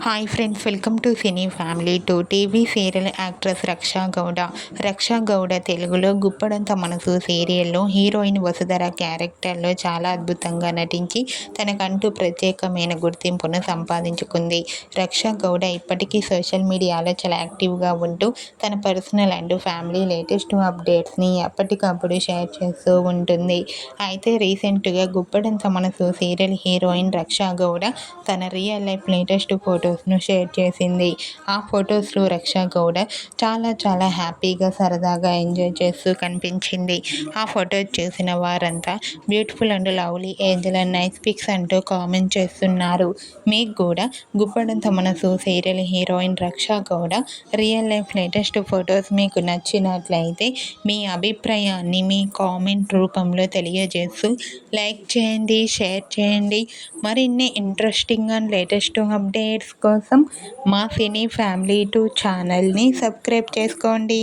Hi friends, welcome to cine family two. TV serial actress Raksha Gowda. Raksha Gowda తెలుగులో గుప్పడంత మనసు సీరియల్లో heroine Vasudhara క్యారెక్టర్లో చాలా అద్భుతంగా నటించి తనకంటూ ప్రత్యేకమైన గుర్తింపును సంపాదించుకుంది. రక్షా గౌడ ఇప్పటికీ సోషల్ మీడియాలో చాలా యాక్టివ్గా ఉంటూ తన పర్సనల్ అండ్ ఫ్యామిలీ లేటెస్ట్ అప్డేట్స్ని ఎప్పటికప్పుడు షేర్ చేస్తూ ఉంటుంది. అయితే రీసెంట్గా గుప్పడంత మనసు సీరియల్ హీరోయిన్ రక్షా గౌడ తన రియల్ లైఫ్ లేటెస్ట్ ఫొటోస్ను షేర్ చేసింది. ఆ ఫొటోస్లో రక్షా గౌడ చాలా హ్యాపీగా సరదాగా ఎంజాయ్ చేస్తూ కనిపించింది. ఆ ఫొటోస్ చూసిన వారంతా beautiful and lovely angel and nice pics అంటూ కామెంట్ చేస్తున్నారు. మీకు కూడా Guppedantha Manasu serial heroine Raksha Gowda real life latest photos మీకు నచ్చినట్లయితే మీ అభిప్రాయాన్ని మీ కామెంట్ రూపంలో తెలియజేస్తూ లైక్ చేయండి, షేర్ చేయండి. మరిన్ని ఇంట్రెస్టింగ్ అండ్ లేటెస్ట్ అప్డేట్స్ కోసం మా సినీ ఫ్యామిలీ 2 ఛానల్ని సబ్స్క్రైబ్ చేసుకోండి.